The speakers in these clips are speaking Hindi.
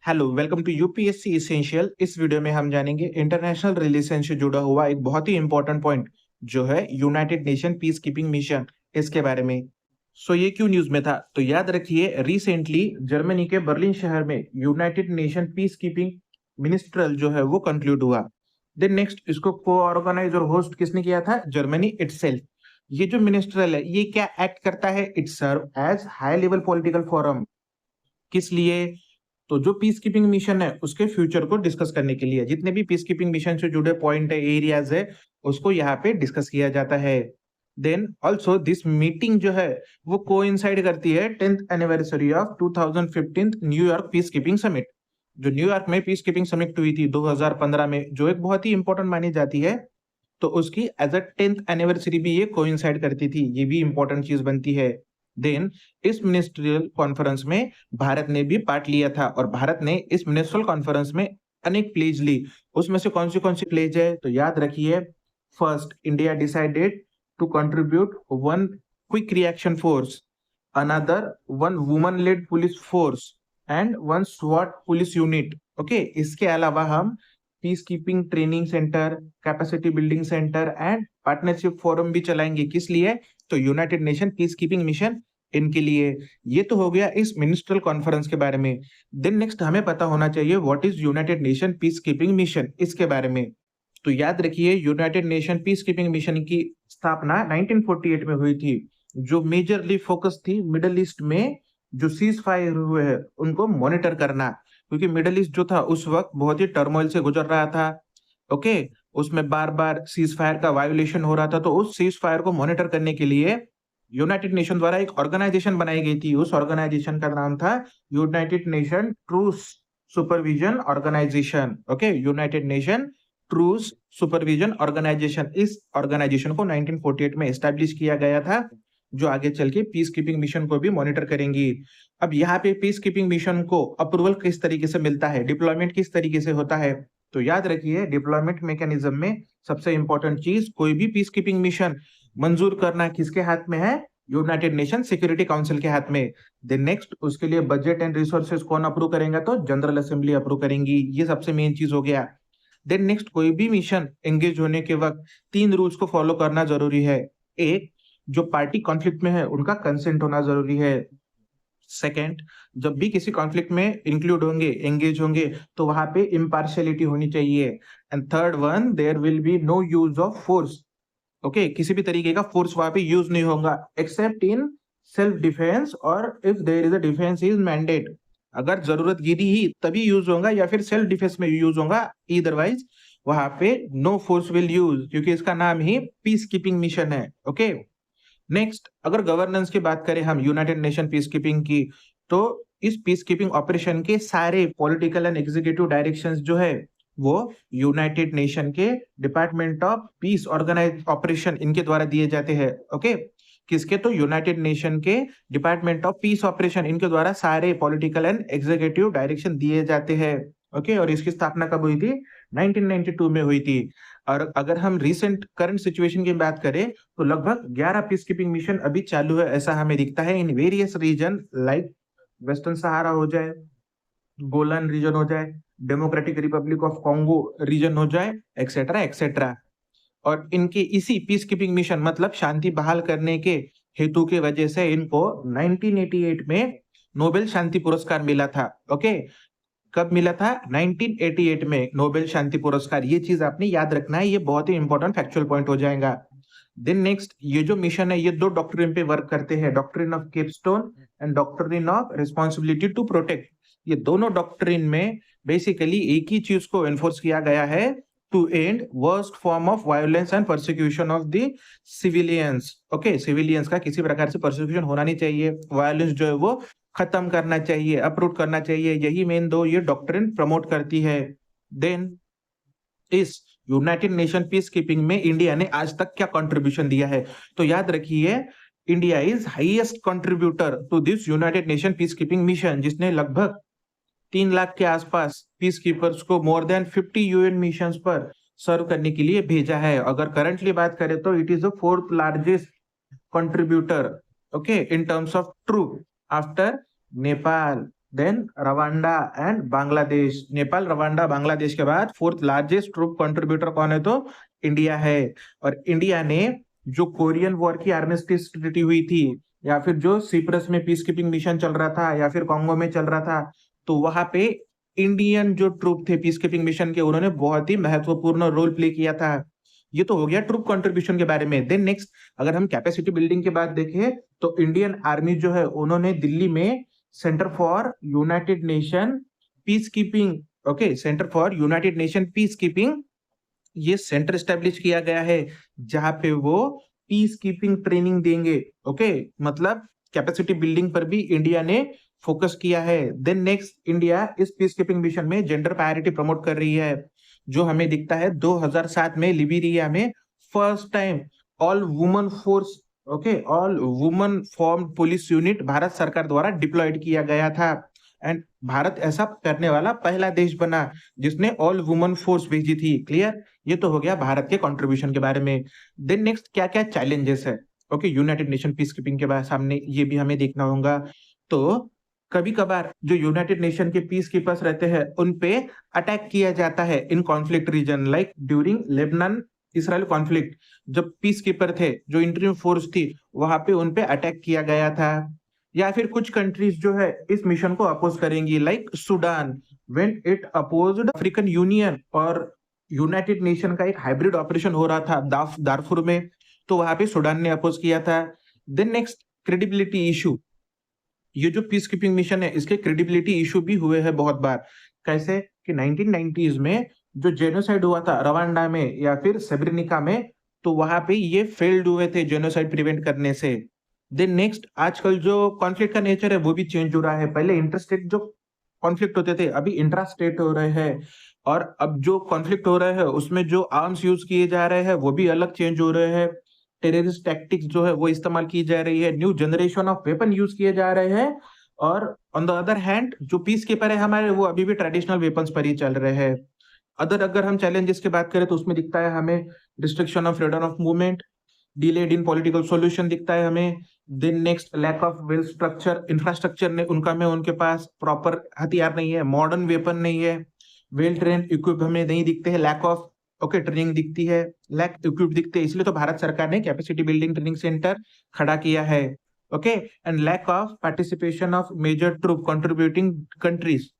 Hello, welcome to UPSC essential. इस वीडियो में हम जानेंगे इंटरनेशनल रिलेशन से जुड़ा हुआ एक बहुत ही इंपॉर्टेंट पॉइंट जो है United Nation peace keeping mission, इसके बारे में। ये क्यों न्यूज में था? तो याद रखिए, रिसेंटली जर्मनी के बर्लिन शहर में United Nation peace keeping minstrel जो है वो कंक्लूड हुआ। देन नेक्स्ट, इसको को ऑर्गेनाइज और होस्ट किसने किया था? Germany itself. ये जो मिनिस्ट्रल है ये क्या एक्ट करता है? It serve as high level political forum. किस लिए? तो जो पीस कीपिंग मिशन है उसके फ्यूचर को डिस्कस करने के लिए जितने भी पीस कीपिंग मिशन से जुड़े पॉइंट है, एरियाज है, उसको यहाँ पे डिस्कस किया जाता है। देन ऑल्सो दिस मीटिंग जो है वो कोइंसाइड करती है 10th anniversary of 2015 New York peace keeping summit. जो न्यूयॉर्क में पीस कीपिंग समिट हुई थी 2015 में, जो एक बहुत ही इंपॉर्टेंट मानी जाती है, तो उसकी एज अ 10th एनिवर्सरी भी ये कोइंसाइड करती थी। ये भी इंपॉर्टेंट चीज बनती है। देन इस मिनिस्ट्रियल कॉन्फ्रेंस में भारत ने भी पार्ट लिया था और भारत ने इस मिनिस्ट्रियल कॉन्फ्रेंस में अनेक प्लेज ली। उसमें से कौन सी प्लेज है? तो याद रखिए, first, India decided to contribute one quick reaction force, another one woman led police force and one स्वॉट पुलिस यूनिट। ओके, इसके अलावा हम peace keeping training centre, capacity building centre and partnership forum भी चलाएंगे। किस लिए? तो United Nation peace keeping mission, इनके लिए। ये तो हो गया इस मिनिस्ट्रियल कॉन्फ्रेंस के बारे में। देन नेक्स्ट हमें पता होना चाहिए what is United Nation peace keeping mission, इसके बारे में। तो याद रखिए, United Nation peace keeping mission की स्थापना 1948 में हुई थी, जो मेजरली फोकस थी मिडल ईस्ट में जो सीज फायर हुए हैं उनको मॉनिटर करना, क्योंकि मिडल ईस्ट जो था उस वक्त बहुत ही टर्मोइल से गुजर रहा था। ओके, उसमें बार बार सीज फायर का वायोलेशन हो रहा था, तो उस सीज फायर को मॉनिटर करने के लिए यूनाइटेड नेशन द्वारा एक ऑर्गेनाइजेशन बनाई गई थी। उस ऑर्गेनाइजेशन का नाम था United Nation truce supervision organisation. Okay, United Nation truce supervision organisation, इस ऑर्गेनाइजेशन को 1948 में एस्टेब्लिश किया गया था, जो आगे चल के पीस कीपिंग मिशन को भी मॉनिटर करेंगी। अब यहाँ पे पीस कीपिंग मिशन को अप्रूवल किस तरीके से मिलता है, डिप्लॉयमेंट किस तरीके से होता है? तो याद रखिए, डिप्लॉयमेंट मैकेनिज्म में सबसे इंपॉर्टेंट चीज, कोई भी पीस कीपिंग मिशन मंजूर करना किसके हाथ में है? यूनाइटेड नेशन सिक्योरिटी काउंसिल के हाथ में। देन नेक्स्ट, उसके लिए बजट एंड रिसोर्सेज कौन अप्रूव करेंगे? तो जनरल असेंबली अप्रूव करेंगी। ये सबसे मेन चीज हो गया। देन नेक्स्ट, कोई भी मिशन एंगेज होने के वक्त 3 रूल्स को फॉलो करना जरूरी है। एक, जो पार्टी कॉन्फ्लिक्ट में है उनका कंसेंट होना जरूरी है। सेकेंड, जब भी किसी कॉन्फ्लिक्ट में इंक्लूड होंगे, एंगेज होंगे, तो वहां पे इम्पार्शियलिटी होनी चाहिए। And third one, there will be no use of force. Okay, किसी भी तरीके का फोर्स वहां पे यूज नहीं होगा एक्सेप्ट इन सेल्फ डिफेंस और if there is a defence is mandate. अगर जरूरत गिरी ही तभी यूज होगा या फिर सेल्फ डिफेंस में यूज होगा, अदरवाइज वहां पे नो फोर्स विल यूज, क्योंकि इसका नाम ही पीस कीपिंग मिशन है। ओके, नेक्स्ट, अगर गवर्नेंस की बात करें हम यूनाइटेड नेशन पीस कीपिंग की, तो इस पीस कीपिंग ऑपरेशन के सारे पॉलिटिकल एंड एग्जीक्यूटिव डायरेक्शंस जो है वो यूनाइटेड नेशन के department of peace organise operation, इनके द्वारा दिए जाते हैं। ओके, किसके? तो यूनाइटेड नेशन के डिपार्टमेंट ऑफ पीस ऑपरेशन, इनके द्वारा सारे पॉलिटिकल एंड एग्जीक्यूटिव डायरेक्शन दिए जाते हैं। ओके, और इसकी स्थापना कब हुई थी? 1992 में हुई थी। और अगर हम रिसेंट करंट सिचुएशन की बात करें, तो लगभग 11 पीस कीपिंग मिशन अभी चालू है, ऐसा हमें दिखता है in various region, like Western Sahara हो जाए, गोलन रीजन हो जाए, Democratic Republic of Congo region हो जाए, एक्सेट्रा एक्सेट्रा। और इनके इसी पीस कीपिंग मिशन मतलब शांति बहाल करने के हेतु के वजह से इनको 1988 में नोबेल शांति पुरस्कार मिला था। ओके, कब मिला था? 1988 में नोबेल शांति पुरस्कार। ये चीज आपने याद रखना है, ये बहुत ही इंपॉर्टेंट फैक्चुअल पॉइंट हो जाएगा। देन नेक्स्ट, ये जो मिशन है ये 2 डॉक्ट्रिन पे वर्क करते हैं, doctrine of capstone and doctrine of responsibility to protect. ये दोनों डॉक्ट्रिन में बेसिकली एक ही चीज को एनफोर्स किया गया है, to and worst form of violence and persecution of the civilians. Okay, civilians का किसी प्रकार से परसिक्यूशन होना नहीं चाहिए, वायोलेंस जो है वो खत्म करना चाहिए, अप्रूव करना चाहिए। यही मेन 2 ये डॉक्ट्रिन प्रमोट करती है। देन इस यूनाइटेड नेशन पीस कीपिंग में इंडिया ने आज तक क्या कंट्रीब्यूशन दिया है? तो याद रखिए, India is highest contributor to this United Nation peace keeping mission, जिसने लगभग 3 लाख के आसपास पीस कीपर्स को मोर देन 50 यूएन मिशंस पर सर्व करने के लिए भेजा है। अगर करंटली बात करें तो it is the 4th largest contributor, okay, in terms of troop, after Nepal, then Rwanda and Bangladesh. Nepal, Rwanda, Bangladesh के बाद फोर्थ लार्जेस्ट ट्रूप कंट्रीब्यूटर कौन है? तो इंडिया है। और इंडिया ने जो कोरियन वॉर की आर्मिस्टिस ट्रीटी हुई थी, या फिर जो सिप्रस में पीस कीपिंग मिशन चल रहा था, या फिर कॉन्गो में चल रहा था, तो वहां पे इंडियन जो ट्रूप थे पीस कीपिंग मिशन के, उन्होंने बहुत ही महत्वपूर्ण रोल प्ले किया था। ये तो हो गया ट्रूप कंट्रीब्यूशन के बारे में। देन नेक्स्ट, अगर हम कैपेसिटी बिल्डिंग के बाद देखें, तो इंडियन आर्मी जो है उन्होंने दिल्ली में centre for United Nation peace keeping, okay, centre for United Nation peace keeping, ये सेंटर स्टैब्लिश किया गया है, जहां पे वो पीस कीपिंग ट्रेनिंग देंगे। ओके, मतलब कैपेसिटी बिल्डिंग पर भी इंडिया ने फोकस किया है। देन नेक्स्ट, इंडिया इस पीस कीपिंग मिशन में जेंडर पैरिटी प्रमोट कर रही है, जो हमें दिखता है 2007 में लिबेरिया में first time all woman force, okay, all woman form police unit Bharat सरकार द्वारा डिप्लॉयड किया गया था। एंड भारत ऐसा करने वाला पहला देश बना जिसने ऑल वुमन फोर्स भेजी थी। क्लियर? ये तो हो गया भारत के कंट्रीब्यूशन के बारे में। देन नेक्स्ट, क्या क्या चैलेंजेस है, okay, United Nation peace keeping के बाद सामने, ये भी हमें देखना होगा। तो कभी कभार जो यूनाइटेड नेशन के पीस कीपर्स रहते हैं उन पे अटैक किया जाता है in conflict region, like during Lebanon Israel conflict, जब पीस कीपर थे, जो इंटरिम फोर्स थी, वहां पे उन पे अटैक किया गया था। या फिर कुछ कंट्रीज जो है इस मिशन को अपोज करेंगी, like Sudan, when it opposed African union, और यूनाइटेड नेशन का एक हाइब्रिड ऑपरेशन हो रहा था दारफुर में, तो वहां पे सूडान ने अपोज किया था। Then next, credibility issue. ये जो पीस कीपिंग मिशन है इसके क्रेडिबिलिटी इशू भी हुए हैं बहुत बार। कैसे कि 1990s में जो जेनोसाइड हुआ था रवांडा में या फिर सेब्रेनिका में, तो वहां पे ये फेल्ड हुए थे जेनोसाइड प्रिवेंट करने से। देन नेक्स्ट, आजकल जो कॉन्फ्लिक्ट का नेचर है वो भी चेंज हो रहा है। पहले इंटरस्टेट जो कॉन्फ्लिक्ट होते थे, अभी इंट्रा स्टेट हो रहे हैं। और अब जो कॉन्फ्लिक्ट हो रहे हैं उसमें जो आर्म्स यूज किए जा रहे हैं वो भी अलग चेंज हो रहे हैं। टेररिस्ट टैक्टिक्स जो है वो इस्तेमाल की जा रही है, new generation of weapon use किए जा रहे हैं। और ऑन द अदर हैंड जो पीस कीपर है हमारे, वो अभी भी ट्रेडिशनल वेपन्स पर ही चल रहे हैं। अगर हम चैलेंजेस की बात करें तो उसमें दिखता है हमें restriction of freedom of movement, delayed in political solution दिखता है हमें। Then next, lack of well structure, infrastructure ने उनका में उनके पास प्रॉपर हथियार नहीं है, मॉडर्न वेपन नहीं है, वेल ट्रेन इक्विप हमें नहीं दिखते हैं, लैक ऑफ, ओके, ट्रेनिंग दिखती है, लैक इक्विप दिखते हैं। इसलिए तो भारत सरकार ने कैपेसिटी बिल्डिंग ट्रेनिंग सेंटर खड़ा किया है। Okay, and lack of participation of major troop contributing countries,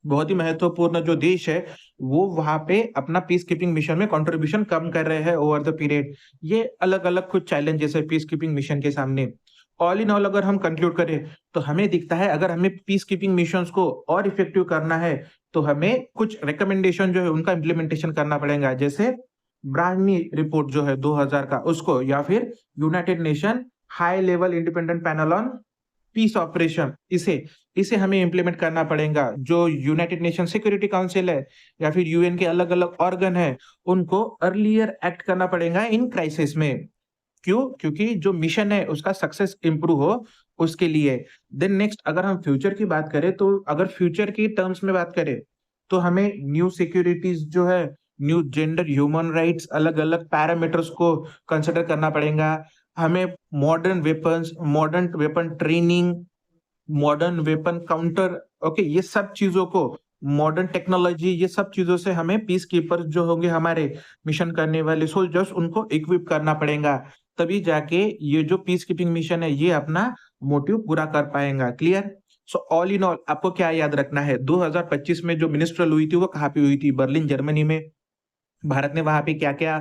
बहुत ही महत्वपूर्ण जो देश है वो वहां पे अपना पीस कीपिंग मिशन में कंट्रीब्यूशन कम कर रहे हैं ओवर द पीरियड। ये अलग अलग कुछ चैलेंजेस है पीस कीपिंग मिशन के सामने। ऑल इन ऑल अगर हम कंक्लूड करें तो हमें दिखता है अगर हमें पीस कीपिंग मिशंस को और इफेक्टिव करना है तो हमें कुछ रिकमेंडेशन जो है उनका इम्प्लीमेंटेशन करना पड़ेगा, जैसे ब्राह्मी रिपोर्ट जो है 2000 का उसको, या फिर United Nation high level independent panel on peace operation, इसे इसे हमें इंप्लीमेंट करना पड़ेगा। जो यूनाइटेड नेशन सिक्योरिटी काउंसिल है या फिर यूएन के अलग अलग ऑर्गन है, उनको अर्लियर एक्ट करना पड़ेगा इन क्राइसिस में। क्यों? क्योंकि जो मिशन है उसका सक्सेस इंप्रूव हो उसके लिए। देन नेक्स्ट, अगर हम फ्यूचर की बात करें तो अगर फ्यूचर की टर्म्स में बात करें तो हमें न्यू सिक्योरिटीज जो है, न्यू जेंडर ह्यूमन राइट्स, अलग अलग पैरामीटर्स को कंसिडर करना पड़ेगा। हमें modern weapon training, modern weapon counter, okay, ये सब चीजों को, मॉडर्न टेक्नोलॉजी, ये सब चीजों से हमें पीस कीपर्स जो होंगे हमारे मिशन करने वाले सोल्जर्स, उनको इक्विप करना पड़ेगा। तभी जाके ये जो पीस कीपिंग मिशन है ये अपना मोटिव पूरा कर पाएगा। Clear? So all in all आपको क्या याद रखना है, 2025 में जो मिनिस्ट्रल हुई थी वो कहाँ पे हुई थी? बर्लिन, जर्मनी में। भारत ने वहां पे क्या क्या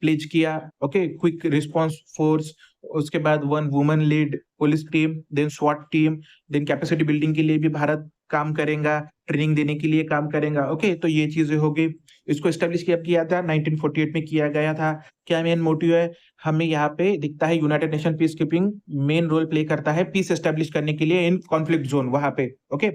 प्लेज किया? ओके, क्विक रिस्पांस फोर्स, उसके बाद one woman lead police team, then स्वॉट टीम, देन कैपेसिटी बिल्डिंग के लिए भी भारत काम करेगा, ट्रेनिंग देने के लिए काम करेगा। ओके, तो ये चीजें हो गई। इसको एस्टेब्लिश किया था 1948 में किया गया था। क्या मेन मोटिव है? हमें यहाँ पे दिखता है United Nation peace keeping main role play करता है पीस एस्टेब्लिश करने के लिए इन कॉन्फ्लिक्ट जोन वहां पे। ओके,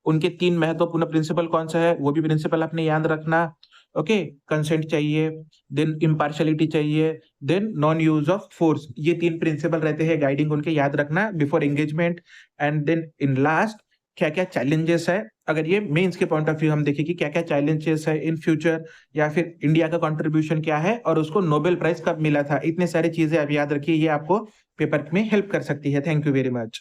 उनके 3 महत्वपूर्ण प्रिंसिपल कौन सा है वो भी प्रिंसिपल आपने याद रखना। ओके, कंसेंट चाहिए, देन इम्पार्शलिटी चाहिए, then non use of force, ये 3 प्रिंसिपल रहते हैं गाइडिंग, उनके याद रखना before engagement. And then in last, क्या क्या चैलेंजेस है, अगर ये मेंस के पॉइंट ऑफ व्यू हम देखें कि क्या क्या चैलेंजेस है इन फ्यूचर, या फिर इंडिया का कंट्रीब्यूशन क्या है और उसको नोबेल प्राइज कब मिला था, इतने सारी चीजें आप याद रखिए, ये आपको पेपर में हेल्प कर सकती है। Thank you very much.